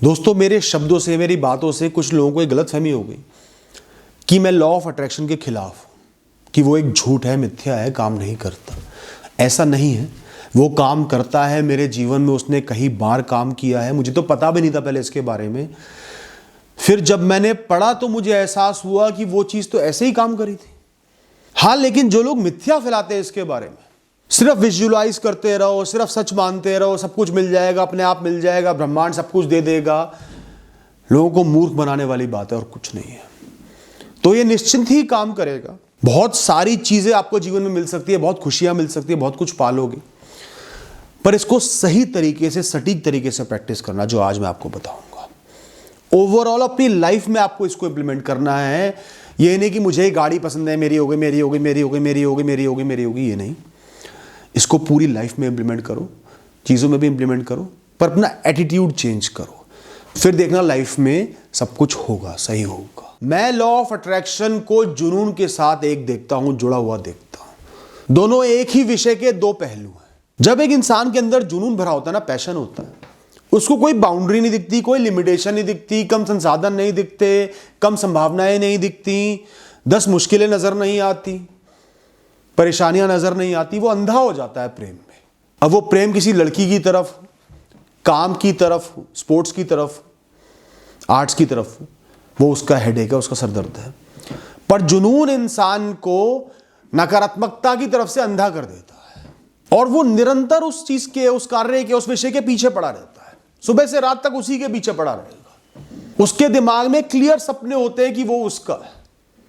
दोस्तों, मेरे शब्दों से, मेरी बातों से कुछ लोगों को एक गलतफहमी हो गई कि मैं लॉ ऑफ अट्रैक्शन के खिलाफ हूं, कि वो एक झूठ है, मिथ्या है, काम नहीं करता। ऐसा नहीं है, वो काम करता है। मेरे जीवन में उसने कई बार काम किया है। मुझे तो पता भी नहीं था पहले इसके बारे में। फिर जब मैंने पढ़ा तो मुझे एहसास हुआ कि वो चीज़ तो ऐसे ही काम करी थी। हाँ, लेकिन जो लोग मिथ्या फैलाते हैं इसके बारे में, सिर्फ विजुअलाइज करते रहो, सिर्फ सच मानते रहो, सब कुछ मिल जाएगा, अपने आप मिल जाएगा, ब्रह्मांड सब कुछ दे देगा, लोगों को मूर्ख बनाने वाली बात है और कुछ नहीं है। तो ये निश्चिंत ही काम करेगा। बहुत सारी चीजें आपको जीवन में मिल सकती है, बहुत खुशियां मिल सकती है, बहुत कुछ पालोगे, पर इसको सही तरीके से, सटीक तरीके से प्रैक्टिस करना, जो आज मैं आपको बताऊंगा। ओवरऑल अपनी लाइफ में आपको इसको इंप्लीमेंट करना है। ये नहीं कि मुझे गाड़ी पसंद है, मेरी हो गई, मेरी हो गई, मेरी हो गई, मेरी हो गई, मेरी हो गई, मेरी हो गई, ये नहीं। इसको पूरी लाइफ में इंप्लीमेंट करो, चीज़ों में भी इंप्लीमेंट करो, पर अपना एटीट्यूड चेंज करो। फिर देखना लाइफ में सब कुछ होगा, सही होगा। मैं लॉ ऑफ अट्रैक्शन को जुनून के साथ एक देखता हूं, जुड़ा हुआ देखता हूं। दोनों एक ही विषय के दो पहलू हैं। जब एक इंसान के अंदर जुनून भरा होता है ना, पैशन होता है, उसको कोई बाउंड्री नहीं दिखती, कोई लिमिटेशन नहीं दिखती, कम संसाधन नहीं दिखते, कम संभावनाएं नहीं दिखती, 10 मुश्किलें नजर नहीं आती, परेशानियां नजर नहीं आती। वो अंधा हो जाता है प्रेम में। अब वो प्रेम किसी लड़की की तरफ, काम की तरफ, स्पोर्ट्स की तरफ, आर्ट्स की तरफ, वो उसका हेडेक है, उसका सरदर्द है। पर जुनून इंसान को नकारात्मकता की तरफ से अंधा कर देता है और वो निरंतर उस चीज के, उस कार्य के, उस विषय के पीछे पड़ा रहता है। सुबह से रात तक उसी के पीछे पड़ा रहेगा। उसके दिमाग में क्लियर सपने होते हैं कि वो उसका है,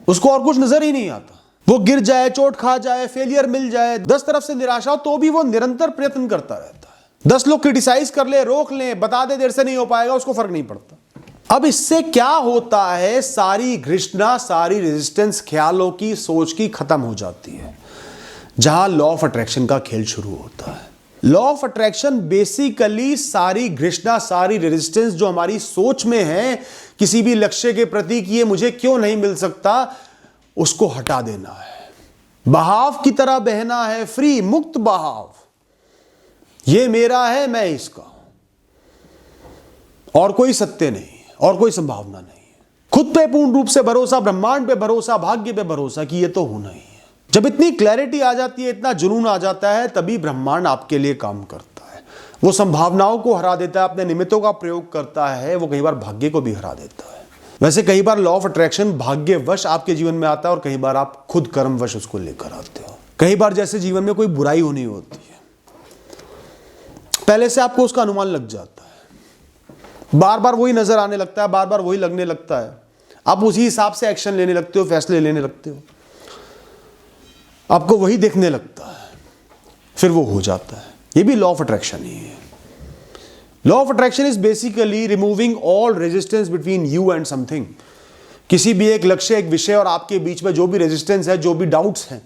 उसको और कुछ नजर ही नहीं आता। वो गिर जाए, चोट खा जाए, फेलियर मिल जाए, 10 तरफ से निराशा हो, तो भी वो निरंतर प्रयत्न करता रहता है। 10 लोग क्रिटिसाइज कर ले, रोक ले, बता दे देर से नहीं हो पाएगा, उसको फर्क नहीं पड़ता। अब इससे क्या होता है, सारी घृष्णा, सारी रेजिस्टेंस ख्यालों की, सोच की खत्म हो जाती है। जहां लॉ ऑफ अट्रैक्शन का खेल शुरू होता है। लॉ ऑफ अट्रैक्शन बेसिकली सारी घृष्णा, सारी रेजिस्टेंस जो हमारी सोच में है किसी भी लक्ष्य के प्रति कि ये मुझे क्यों नहीं मिल सकता, उसको हटा देना है। बहाव की तरह बहना है, फ्री, मुक्त बहाव। ये मेरा है, मैं इसका हूं, और कोई सत्य नहीं है, और कोई संभावना नहीं है। खुद पे पूर्ण रूप से भरोसा, ब्रह्मांड पे भरोसा, भाग्य पे भरोसा कि ये तो होना ही है। जब इतनी क्लैरिटी आ जाती है, इतना जुनून आ जाता है, तभी ब्रह्मांड आपके लिए काम करता है। वो संभावनाओं को हरा देता है, अपने निमित्तों का प्रयोग करता है। वो कई बार भाग्य को भी हरा देता है। वैसे कई बार लॉ ऑफ अट्रैक्शन भाग्यवश आपके जीवन में आता है और कई बार आप खुद कर्मवश उसको लेकर आते हो। कई बार जैसे जीवन में कोई बुराई होनी होती है, पहले से आपको उसका अनुमान लग जाता है, बार बार वही नजर आने लगता है, बार बार वही लगने लगता है। आप उसी हिसाब से एक्शन लेने लगते हो, फैसले लेने लगते हो, आपको वही देखने लगता है, फिर वो हो जाता है। ये भी लॉ ऑफ अट्रैक्शन ही है। Law of attraction is basically removing all resistance between you and something. किसी भी एक लक्ष्य, एक विषय और आपके बीच में जो भी रेजिस्टेंस है, जो भी डाउट्स हैं,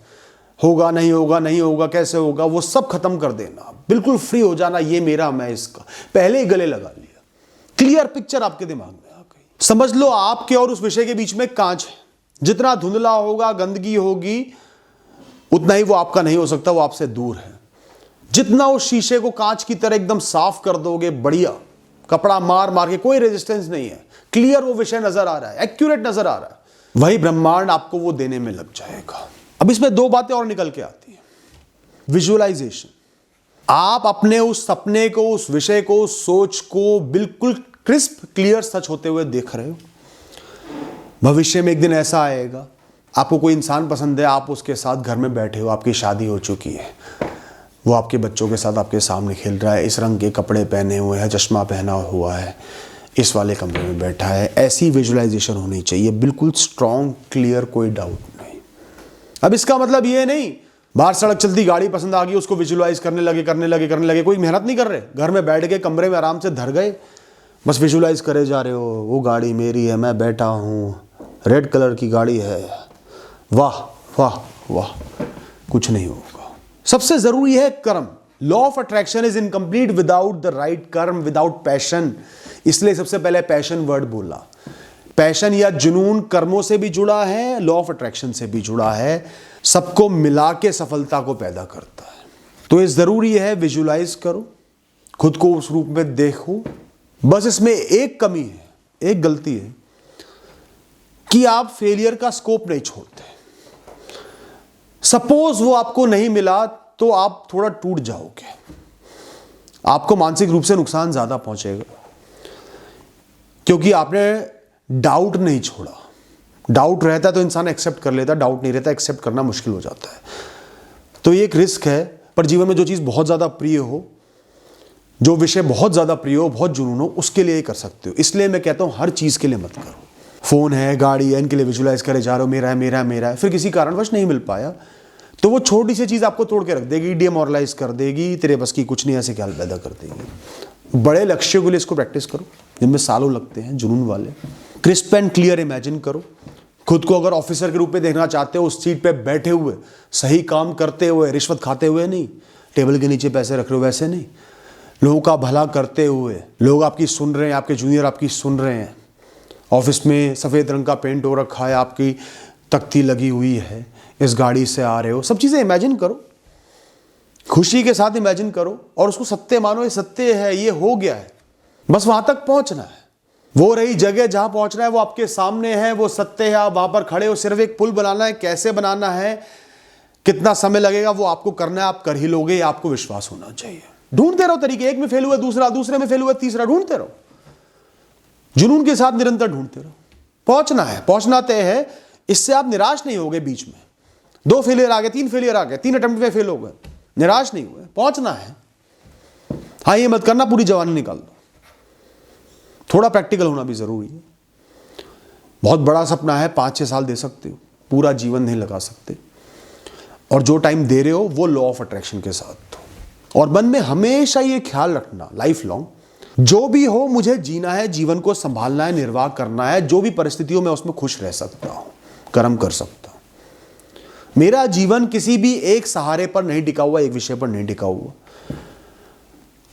होगा नहीं होगा, नहीं होगा, कैसे होगा, वो सब खत्म कर देना, बिल्कुल फ्री हो जाना। ये मेरा, मैं इसका, पहले ही गले लगा लिया। क्लियर पिक्चर आपके दिमाग में आ गई। समझ लो आपके और उस विषय के बीच में कांच है। जितना धुंधला होगा, गंदगी होगी, उतना ही वो आपका नहीं हो सकता, वो आपसे दूर है। जितना उस शीशे को कांच की तरह एकदम साफ कर दोगे, बढ़िया कपड़ा मार मार के, कोई रेजिस्टेंस नहीं है, क्लियर वो विषय नजर आ रहा है, एक्यूरेट नजर आ रहा है, वही ब्रह्मांड आपको वो देने में लग जाएगा। अब इसमें 2 बातें और निकल के आती है। विजुअलाइजेशन, आप अपने उस सपने को, उस विषय को, उस सोच को बिल्कुल क्रिस्प, क्लियर सच होते हुए देख रहे हो। भविष्य में एक दिन ऐसा आएगा, आपको कोई इंसान पसंद है, आप उसके साथ घर में बैठे हो, आपकी शादी हो चुकी है, वो आपके बच्चों के साथ आपके सामने खेल रहा है, इस रंग के कपड़े पहने हुए है, चश्मा पहना हुआ है, इस वाले कमरे में बैठा है। ऐसी विजुअलाइजेशन होनी चाहिए, बिल्कुल स्ट्रॉन्ग, क्लियर, कोई डाउट नहीं। अब इसका मतलब ये नहीं बाहर सड़क चलती गाड़ी पसंद आ गई, उसको विजुअलाइज करने लगे, कोई मेहनत नहीं कर रहे, घर में बैठ के कमरे में आराम से धर गए, बस विजुअलाइज करे जा रहे हो, वो गाड़ी मेरी है, मैं बैठा हूँ, रेड कलर की गाड़ी है, वाह वाह वाह, कुछ नहीं होगा। सबसे जरूरी है कर्म। Law of attraction is incomplete without the right कर्म, विदाउट पैशन। इसलिए सबसे पहले पैशन वर्ड बोला। पैशन या जुनून कर्मों से भी जुड़ा है, लॉ ऑफ अट्रैक्शन से भी जुड़ा है, सबको मिला के सफलता को पैदा करता है। तो ये जरूरी है, विजुअलाइज करो, खुद को उस रूप में देखो, बस इसमें एक कमी है, एक गलती है कि आप फेलियर का स्कोप नहीं छोड़ते। सपोज वो आपको नहीं मिला तो आप थोड़ा टूट जाओगे, आपको मानसिक रूप से नुकसान ज्यादा पहुंचेगा, क्योंकि आपने डाउट नहीं छोड़ा। डाउट रहता तो इंसान एक्सेप्ट कर लेता, डाउट नहीं रहता एक्सेप्ट करना मुश्किल हो जाता है। तो ये एक रिस्क है। पर जीवन में जो चीज़ बहुत ज़्यादा प्रिय हो, जो विषय बहुत ज़्यादा प्रिय हो, बहुत जुनून हो, उसके लिए ही कर सकते हो। इसलिए मैं कहता हूँ हर चीज़ के लिए मत करो। फ़ोन है, गाड़ी है, इनके लिए विजुलाइज करे जा रहे हो, मेरा है मेरा है मेरा है, फिर किसी कारणवश नहीं मिल पाया तो वो छोटी सी चीज़ आपको तोड़ के रख देगी, डिमोरलाइज कर देगी, तेरे बस की कुछ नहीं, ऐसे ख्याल पैदा कर देगी। बड़े लक्ष्यों के लिए इसको प्रैक्टिस करो जिनमें सालों लगते हैं, जुनून वाले। क्रिस्प एंड क्लियर इमेजिन करो। खुद को अगर ऑफिसर के रूप में देखना चाहते हो, उस सीट पे बैठे हुए, सही काम करते हुए, रिश्वत खाते हुए नहीं, टेबल के नीचे पैसे रख रहे हो वैसे नहीं, लोगों का भला करते हुए, लोग आपकी सुन रहे हैं, आपके जूनियर आपकी सुन रहे हैं, ऑफिस में सफ़ेद रंग का पेंट हो रखा है, आपकी तख्ती लगी हुई है, इस गाड़ी से आ रहे हो, सब चीज़ें इमेजिन करो, खुशी के साथ इमेजिन करो और उसको सत्य मानो। ये सत्य है, ये हो गया है, बस वहां तक पहुंचना है। वो रही जगह जहां पहुंचना है वो आपके सामने है, वो सत्य है, आप वहां पर खड़े हो। सिर्फ एक पुल बनाना है, कैसे बनाना है, कितना समय लगेगा, वो आपको करना है, आप कर ही लोगे, ये आपको विश्वास होना चाहिए। ढूंढते रहो तरीके, एक में फेल हुआ दूसरा, दूसरे में फेल हुआ तीसरा, ढूंढते रहो, जुनून के साथ निरंतर ढूंढते रहो। पहुंचना है, पहुंचना तय है, इससे आप निराश नहीं होगे। बीच में 2 फेलियर आ गए, 3 फेलियर आ गए, 3 अटेम्प्ट में फेल हो गए, निराश नहीं हुए, पहुंचना है। हाँ, ये मत करना पूरी जवानी निकाल दो, थोड़ा प्रैक्टिकल होना भी जरूरी है। बहुत बड़ा सपना है, 5-6 साल दे सकते हो, पूरा जीवन नहीं लगा सकते। और जो टाइम दे रहे हो वो लॉ ऑफ अट्रैक्शन के साथ हो। और मन में हमेशा ये ख्याल रखना लाइफ लॉन्ग, जो भी हो मुझे जीना है, जीवन को संभालना है, निर्वाह करना है, जो भी परिस्थितियों में उसमें खुश रह सकता हूं, कर्म कर सकता हूं। मेरा जीवन किसी भी एक सहारे पर नहीं टिका हुआ, एक विषय पर नहीं टिका हुआ।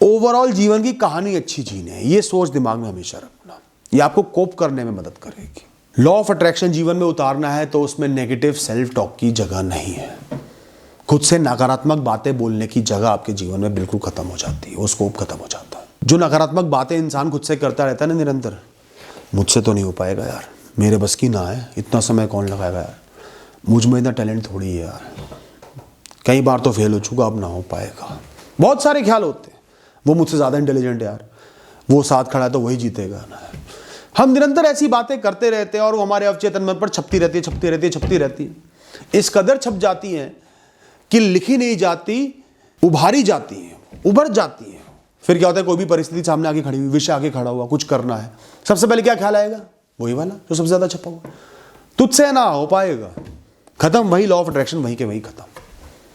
ओवरऑल जीवन की कहानी अच्छी जीने है, ये सोच दिमाग में हमेशा रखना, ये आपको कोप करने में मदद करेगी। लॉ ऑफ अट्रैक्शन जीवन में उतारना है तो उसमें नेगेटिव सेल्फ टॉक की जगह नहीं है। खुद से नकारात्मक बातें बोलने की जगह आपके जीवन में बिल्कुल खत्म हो जाती है, वो स्कोप खत्म हो जाता है। जो नकारात्मक बातें इंसान खुद से करता रहता है ना निरंतर, मुझसे तो नहीं हो पाएगा यार, मेरे बस की ना है, इतना समय कौन लगाएगा यार, मुझ में इतना टैलेंट थोड़ी है यार, कई बार तो फेल हो चुका, अब ना हो पाएगा, बहुत सारे ख्याल होते हैं। वो मुझसे ज़्यादा इंटेलिजेंट है यार, वो साथ खड़ा है तो वही जीतेगा ना। हम निरंतर ऐसी बातें करते रहते हैं और वो हमारे अवचेतन मन पर छपती रहती है, छपती रहती है, छपती रहती है। इस कदर छप जाती हैं कि लिखी नहीं जाती, उभारी जाती हैं, उभर जाती हैं। फिर क्या होता है, कोई भी परिस्थिति सामने आके खड़ी हुई, विषय आके खड़ा हुआ, कुछ करना है, सबसे पहले क्या ख्याल आएगा, वही वाला जो सबसे ज़्यादा छपा हुआ, तुझसे ना हो पाएगा, खत्म, वही लॉ ऑफ अट्रैक्शन वहीं के वहीं खत्म।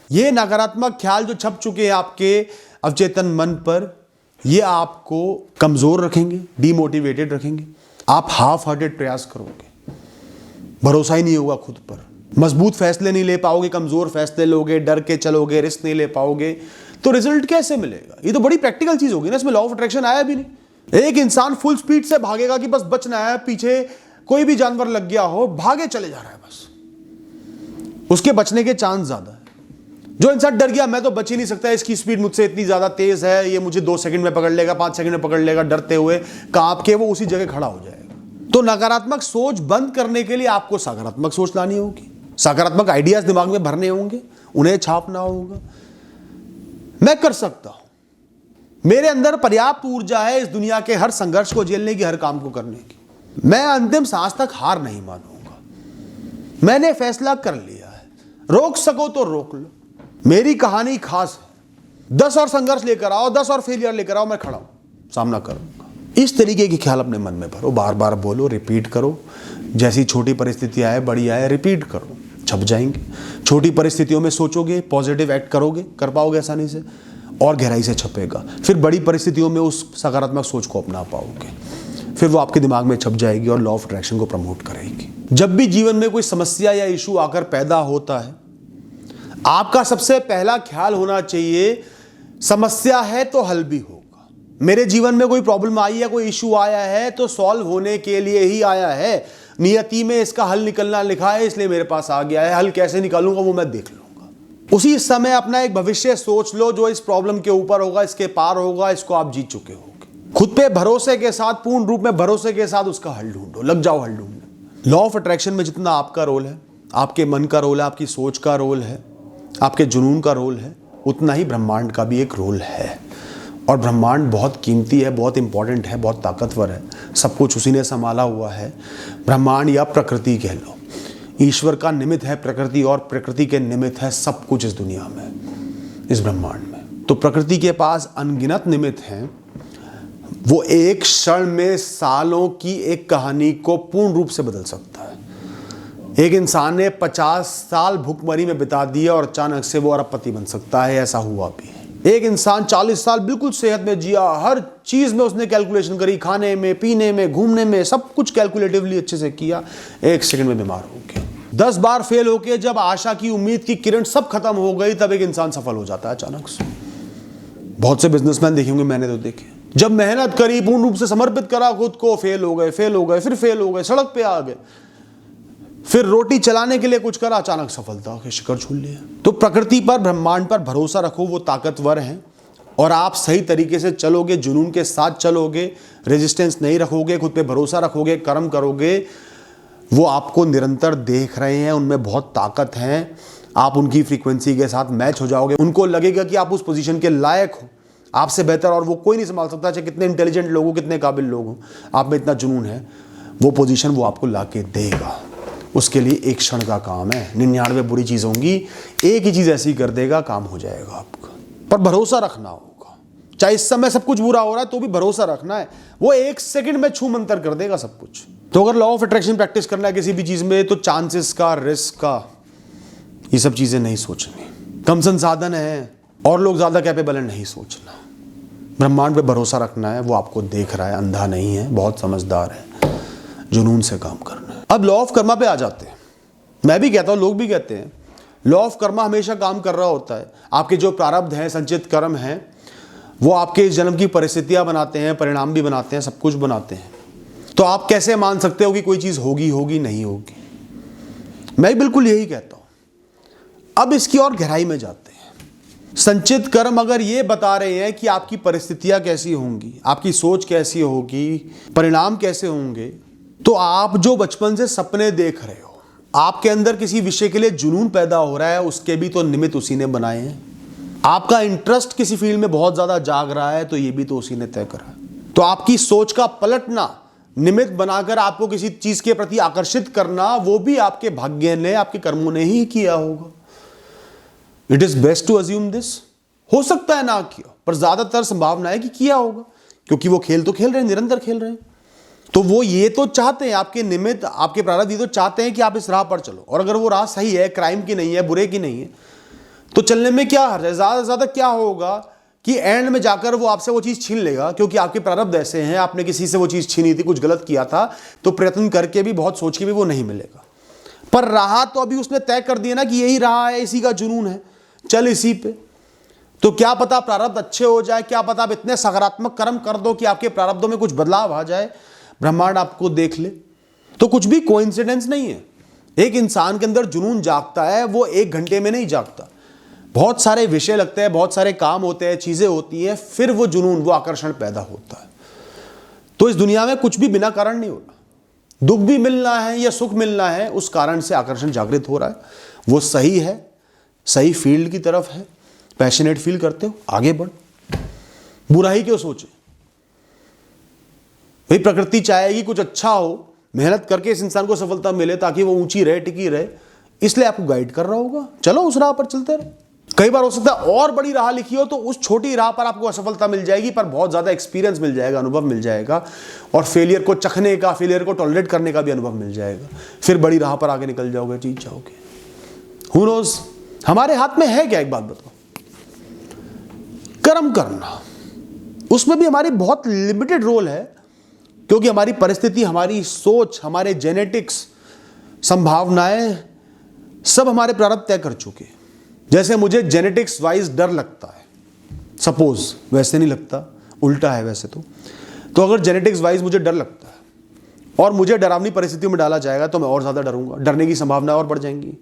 ये नकारात्मक ख्याल जो छप चुके हैं आपके अवचेतन मन पर, ये आपको कमजोर रखेंगे, डीमोटिवेटेड रखेंगे। आप हाफ हार्टेड प्रयास करोगे, भरोसा ही नहीं होगा खुद पर, मजबूत फैसले नहीं ले पाओगे, कमजोर फैसले लोगे, डर के चलोगे, रिस्क नहीं ले पाओगे, तो रिजल्ट कैसे मिलेगा? ये तो बड़ी प्रैक्टिकल चीज होगी ना, इसमें लॉ ऑफ अट्रैक्शन आया भी नहीं। एक इंसान फुल स्पीड से भागेगा कि बस बचना है, पीछे कोई भी जानवर लग गया हो, भागे चले जा रहा है, बस उसके बचने के चांस ज्यादा है। जो इंसान डर गया, मैं तो बच ही नहीं सकता, इसकी स्पीड मुझसे इतनी ज्यादा तेज है, ये मुझे 2 सेकंड में पकड़ लेगा, 5 सेकंड में पकड़ लेगा, डरते हुए कांप के वो उसी जगह खड़ा हो जाएगा। तो नकारात्मक सोच बंद करने के लिए आपको सकारात्मक सोच लानी होगी, सकारात्मक आइडियाज दिमाग में भरने होंगे, उन्हें छापना होगा। मैं कर सकता हूं, मेरे अंदर पर्याप्त ऊर्जा है इस दुनिया के हर संघर्ष को झेलने की, हर काम को करने की, मैं अंतिम सांस तक हार नहीं मानूंगा, मैंने फैसला कर लिया है, रोक सको तो रोक लो, मेरी कहानी खास है, 10 और संघर्ष लेकर आओ, 10 और फेलियर लेकर आओ, मैं खड़ा हूं, सामना करूंगा। इस तरीके के ख्याल अपने मन में भरो, बार बार बोलो, रिपीट करो, जैसी छोटी परिस्थिति आए, बड़ी आए, रिपीट करो, छप जाएंगे। छोटी परिस्थितियों में सोचोगे, पॉजिटिव एक्ट करोगे, कर पाओगे आसानी से, और गहराई से छपेगा। फिर बड़ी परिस्थितियों में उस सकारात्मक सोच को अपना पाओगे, फिर वो आपके दिमाग में छप जाएगी और लॉ ऑफ अट्रैक्शन को प्रमोट करेगी। जब भी जीवन में कोई समस्या या इशू आकर पैदा होता है, आपका सबसे पहला ख्याल होना चाहिए, समस्या है तो हल भी होगा। मेरे जीवन में कोई प्रॉब्लम आई है, कोई इशू आया है तो सॉल्व होने के लिए ही आया है, नियति में इसका हल निकलना लिखा है, इसलिए मेरे पास आ गया है, हल कैसे निकालूंगा वो मैं देख लूंगा। उसी समय अपना एक भविष्य सोच लो जो इस प्रॉब्लम के ऊपर होगा, इसके पार होगा, इसको आप जीत चुके होगे। खुद पे भरोसे के साथ, पूर्ण रूप में भरोसे के साथ उसका हल ढूंढो, लग जाओ हल ढूंढने। लॉ ऑफ अट्रैक्शन में जितना आपका रोल है, आपके मन का रोल है, आपकी सोच का रोल है, आपके जुनून का रोल है, उतना ही ब्रह्मांड का भी एक रोल है। और ब्रह्मांड बहुत कीमती है, बहुत इंपॉर्टेंट है, बहुत ताकतवर है, सब कुछ उसी ने संभाला हुआ है। ब्रह्मांड या प्रकृति कह लो, ईश्वर का निमित्त है प्रकृति, और प्रकृति के निमित्त है सब कुछ इस दुनिया में, इस ब्रह्मांड में। तो प्रकृति के पास अनगिनत निमित्त हैं। वो एक क्षण में सालों की एक कहानी को पूर्ण रूप से बदल सकता है। एक इंसान ने 50 साल भुखमरी में बिता दिया और अचानक से वो अरबपति बन सकता है, ऐसा हुआ भी है। एक इंसान 40 साल बिल्कुल सेहत में जिया, हर चीज में उसने कैलकुलेशन करी, खाने में, पीने में, घूमने में, सब कुछ कैलकुलेटिवली अच्छे से किया, एक सेकंड में बीमार हो गया। 10 बार फेल होके जब आशा की, उम्मीद की किरण सब खत्म हो गई, तब एक इंसान सफल हो जाता है अचानक से। बहुत से बिजनेसमैन देखे होंगे, मैंने तो देखे, जब मेहनत करी, पूर्ण रूप से समर्पित करा खुद को, फेल हो गए, फिर फेल हो गए, सड़क पे आ गए, फिर रोटी चलाने के लिए कुछ करा, अचानक सफलता के शिखर छू लिया। तो प्रकृति पर, ब्रह्मांड पर भरोसा रखो, वो ताकतवर हैं, और आप सही तरीके से चलोगे, जुनून के साथ चलोगे, रेजिस्टेंस नहीं रखोगे, खुद पे भरोसा रखोगे, कर्म करोगे, वो आपको निरंतर देख रहे हैं, उनमें बहुत ताकत है, आप उनकी फ्रीक्वेंसी के साथ मैच हो जाओगे, उनको लगेगा कि आप उस पोजीशन के लायक हो, आपसे बेहतर और वो कोई नहीं संभाल सकता, चाहे कितने इंटेलिजेंट लोग हो, कितने काबिल लोग हो, आप में इतना जुनून है, वो पोजीशन वो आपको ला के देगा। उसके लिए एक क्षण का काम है, 99 बुरी चीज़ होंगी, एक ही चीज़ ऐसी कर देगा, काम हो जाएगा आपका। पर भरोसा रखना होगा, चाहे इस समय सब कुछ बुरा हो रहा है तो भी भरोसा रखना है, वो एक सेकंड में छू मंतर कर देगा सब कुछ। तो अगर लॉ ऑफ अट्रैक्शन प्रैक्टिस करना है किसी भी चीज़ में, तो चांसेस का, रिस्क का, ये सब चीज़ें नहीं सोचनी। कम संसाधन है और लोग ज़्यादा कैपेबल है, नहीं सोचना। ब्रह्मांड पे भरोसा रखना है, वो आपको देख रहा है, अंधा नहीं है, बहुत समझदार है, जुनून से काम करना है। अब लॉ ऑफ कर्मा पे आ जाते हैं। मैं भी कहता हूँ, लोग भी कहते हैं, लॉ ऑफ कर्मा हमेशा काम कर रहा होता है। आपके जो प्रारब्ध हैं, संचित कर्म हैं, वो आपके इस जन्म की परिस्थितियां बनाते हैं, परिणाम भी बनाते हैं, सब कुछ बनाते हैं। तो आप कैसे मान सकते हो कि कोई चीज़ होगी नहीं होगी? मैं बिल्कुल यही कहता हूँ। अब इसकी और गहराई में जाते हैं। संचित कर्म अगर ये बता रहे हैं कि आपकी परिस्थितियां कैसी होंगी, आपकी सोच कैसी होगी, परिणाम कैसे होंगे, तो आप जो बचपन से सपने देख रहे हो, आपके अंदर किसी विषय के लिए जुनून पैदा हो रहा है, उसके भी तो निमित्त उसी ने बनाए हैं। आपका इंटरेस्ट किसी फील्ड में बहुत ज्यादा जाग रहा है, तो ये भी तो उसी ने तय करा है। तो आपकी सोच का पलटना, निमित्त बनाकर आपको किसी चीज के प्रति आकर्षित करना, वो भी आपके भाग्य ने, आपके कर्मों ने ही किया होगा। It is best to assume this. हो सकता है ना किया, पर ज्यादातर संभावना है कि किया होगा, क्योंकि वो खेल तो खेल रहे हैं, निरंतर खेल रहे हैं। तो वो ये तो चाहते हैं, आपके निमित्त, आपके प्रारब्ध ये तो चाहते हैं कि आप इस राह पर चलो। और अगर वो राह सही है, क्राइम की नहीं है, बुरे की नहीं है, तो चलने में क्या हर्ज है? ज्यादा से ज्यादा क्या होगा कि एंड में जाकर वो आपसे वो चीज छीन लेगा, क्योंकि आपके प्रारब्ध ऐसे हैं, आपने किसी से वो चीज छीनी थी, कुछ गलत किया था, तो प्रयत्न करके भी, बहुत सोच के भी वो नहीं मिलेगा। पर राह तो अभी उसने तय कर दिया ना कि यही राह है, इसी का जुनून है, चल इसी पे। तो क्या पता प्रारब्ध अच्छे हो जाए, क्या पता आप इतने सकारात्मक कर्म कर दो कि आपके प्रारब्धों में कुछ बदलाव आ जाए, ब्रह्मांड आपको देख ले। तो कुछ भी कोइंसिडेंस नहीं है। एक इंसान के अंदर जुनून जागता है, वो 1 घंटे में नहीं जागता, बहुत सारे विषय लगते हैं, बहुत सारे काम होते हैं, चीजें होती हैं, फिर वो जुनून, वो आकर्षण पैदा होता है। तो इस दुनिया में कुछ भी बिना कारण नहीं होता। दुख भी मिलना है या सुख मिलना है, उस कारण से आकर्षण जागृत हो रहा है, वो सही है, सही फील्ड की तरफ है, पैशनेट फील करते हो, आगे बढ़, बुराई क्यों सोचे? भाई प्रकृति चाहेगी कुछ अच्छा हो, मेहनत करके इस इंसान को सफलता मिले ताकि वो ऊंची रहे, टिकी रहे, इसलिए आपको गाइड कर रहा होगा, चलो उस राह पर चलते रहे। कई बार हो सकता है और बड़ी राह लिखी हो, तो उस छोटी राह पर आपको असफलता मिल जाएगी, पर बहुत ज्यादा एक्सपीरियंस मिल जाएगा, अनुभव मिल जाएगा, और फेलियर को चखने का, फेलियर को टॉलरेट करने का भी अनुभव मिल जाएगा। फिर बड़ी राह पर आगे निकल जाओगे, जीत जाओगे। Who knows? हमारे हाथ में है क्या? एक बात बताओ, कर्म करना, उसमें भी हमारी बहुत लिमिटेड रोल है, क्योंकि हमारी परिस्थिति, हमारी सोच, हमारे जेनेटिक्स, संभावनाएं, सब हमारे प्रारब्ध तय कर चुके हैं। जैसे मुझे जेनेटिक्स वाइज डर लगता है, सपोज, वैसे नहीं लगता, उल्टा है वैसे तो अगर जेनेटिक्स वाइज मुझे डर लगता है और मुझे डरावनी परिस्थितियों में डाला जाएगा, तो मैं और ज्यादा डरूंगा, डरने की संभावना और बढ़ जाएंगी,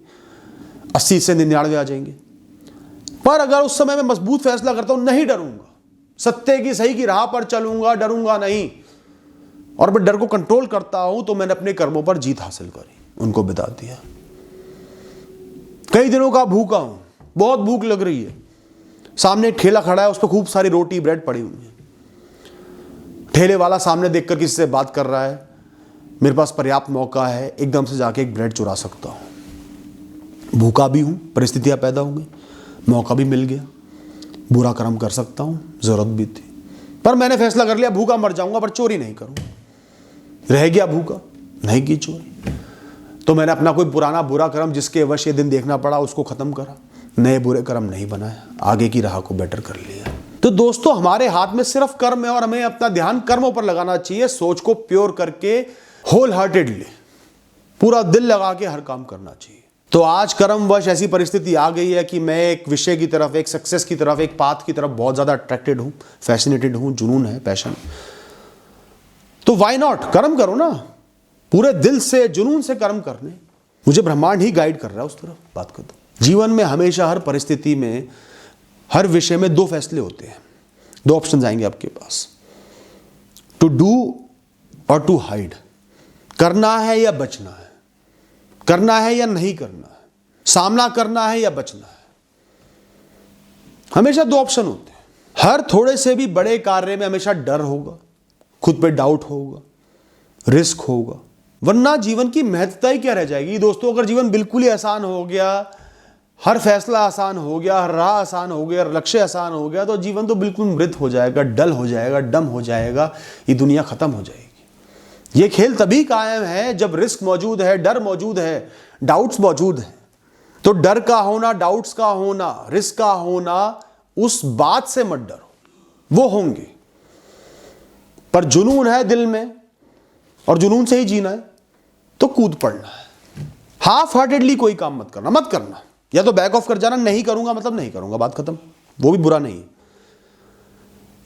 80 से 99 आ जाएंगे। पर अगर उस समय मैं मजबूत फैसला करता हूं, नहीं डरूंगा, सत्य की सही की राह पर चलूंगा, डरूंगा नहीं। और मैं डर को कंट्रोल करता हूं तो मैंने अपने कर्मों पर जीत हासिल करी, उनको बिता दिया। कई दिनों का भूखा हूं, बहुत भूख लग रही है, सामने एक ठेला खड़ा है, उस पर खूब सारी रोटी ब्रेड पड़ी हुई है। ठेले वाला सामने देखकर किसी से बात कर रहा है, मेरे पास पर्याप्त मौका है, एकदम से जाके एक ब्रेड चुरा सकता हूं। भूखा भी हूं, परिस्थितियां पैदा हो गई, मौका भी मिल गया, बुरा कर्म कर सकता हूं, जरूरत भी थी, पर मैंने फैसला कर लिया भूखा मर जाऊंगा पर चोरी नहीं करूंगा। रह गया भूखा, नहीं की चोरी, तो मैंने अपना कोई पुराना बुरा कर्म जिसके वश ये दिन देखना पड़ा उसको खत्म करा, नए बुरे कर्म नहीं बनाया, आगे की राह को बेटर कर लिया। तो दोस्तों, हमारे हाथ में सिर्फ कर्म है और हमें अपना ध्यान कर्मों पर लगाना चाहिए, सोच को प्योर करके, होल हार्टेडली, पूरा दिल लगा के हर काम करना चाहिए। तो आज कर्मवश ऐसी परिस्थिति आ गई है कि मैं एक विषय की तरफ, एक सक्सेस की तरफ, एक पाथ की तरफ बहुत ज्यादा अट्रैक्टेड हूं, फैसिनेटेड हूं, जुनून है, पैशन। तो व्हाई नॉट, कर्म करो ना, पूरे दिल से, जुनून से कर्म करने। मुझे ब्रह्मांड ही गाइड कर रहा है उस तरफ, बात कर दो। जीवन में हमेशा, हर परिस्थिति में, हर विषय में दो फैसले होते हैं, दो ऑप्शन आएंगे आपके पास, टू डू और टू हाइड। करना है या बचना है, करना है या नहीं करना है, सामना करना है या बचना है। हमेशा दो ऑप्शन होते हैं। हर थोड़े से भी बड़े कार्य में हमेशा डर होगा, खुद पे डाउट होगा, रिस्क होगा, वरना जीवन की महत्वता ही क्या रह जाएगी दोस्तों। अगर जीवन बिल्कुल ही आसान हो गया, हर फैसला आसान हो गया, हर राह आसान हो गया, लक्ष्य आसान हो गया, तो जीवन तो बिल्कुल मृत हो जाएगा, डल हो जाएगा, डम हो जाएगा, ये दुनिया खत्म हो जाएगी। ये खेल तभी कायम है जब रिस्क मौजूद है, डर मौजूद है, डाउट्स मौजूद है। तो डर का होना, डाउट्स का होना, रिस्क का होना, उस बात से मत डरो, वो होंगे, पर जुनून है दिल में और जुनून से ही जीना है, तो कूद पड़ना है। हाफ हार्टेडली कोई काम मत करना, मत करना, या तो बैक ऑफ कर जाना, नहीं करूंगा मतलब नहीं करूंगा, बात खत्म, वो भी बुरा नहीं,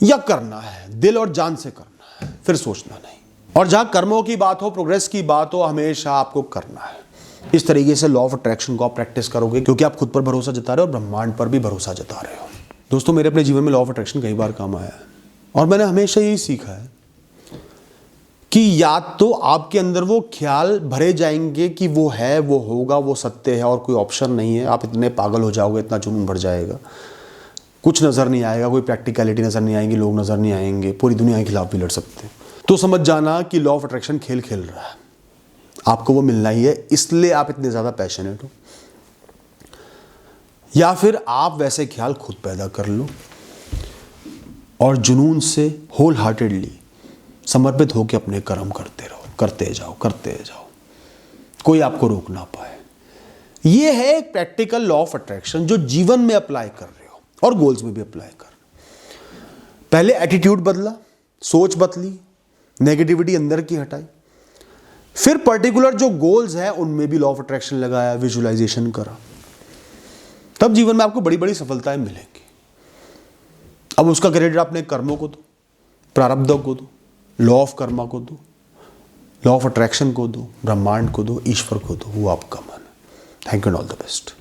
या करना है, दिल और जान से करना है, फिर सोचना नहीं। और जहां कर्मों की बात हो, प्रोग्रेस की बात हो, हमेशा आपको करना है। इस तरीके से लॉ ऑफ अट्रैक्शन को आप प्रैक्टिस करोगे, क्योंकि आप खुद पर भरोसा जता रहे हो और ब्रह्मांड पर भी भरोसा जता रहे हो। दोस्तों, मेरे अपने जीवन में लॉ ऑफ अट्रैक्शन कई बार काम आया है और मैंने हमेशा यही सीखा है कि या तो आपके अंदर वो ख्याल भरे जाएंगे कि वो है, वो होगा, वो सत्य है और कोई ऑप्शन नहीं है, आप इतने पागल हो जाओगे, इतना जुनून भर जाएगा, कुछ नजर नहीं आएगा, कोई प्रैक्टिकलिटी नजर नहीं आएगी, लोग नजर नहीं आएंगे, पूरी दुनिया के खिलाफ भी लड़ सकते हैं, तो समझ जाना कि लॉ ऑफ अट्रैक्शन खेल खेल रहा है, आपको वो मिलना ही है, इसलिए आप इतने ज्यादा पैशनेट हो। या फिर आप वैसे ख्याल खुद पैदा कर लो और जुनून से, होल हार्टेडली समर्पित होकर अपने कर्म करते रहो, करते जाओ, करते जाओ, कोई आपको रोक ना पाए। ये है एक प्रैक्टिकल लॉ ऑफ अट्रैक्शन जो जीवन में अप्लाई कर रहे हो और गोल्स में भी अप्लाई कर। पहले एटीट्यूड बदला, सोच बदली, नेगेटिविटी अंदर की हटाई, फिर पर्टिकुलर जो गोल्स हैं उनमें भी लॉ ऑफ अट्रैक्शन लगाया, विजुअलाइजेशन करा, तब जीवन में आपको बड़ी बड़ी सफलताएं मिलेंगी। अब उसका क्रेडिट अपने कर्मों को दो, प्रारब्धों को दो, लॉ ऑफ कर्मा को दो, लॉ ऑफ अट्रैक्शन को दो, ब्रह्मांड को दो, ईश्वर को दो, वो आपका मन है। Thank you and all the best.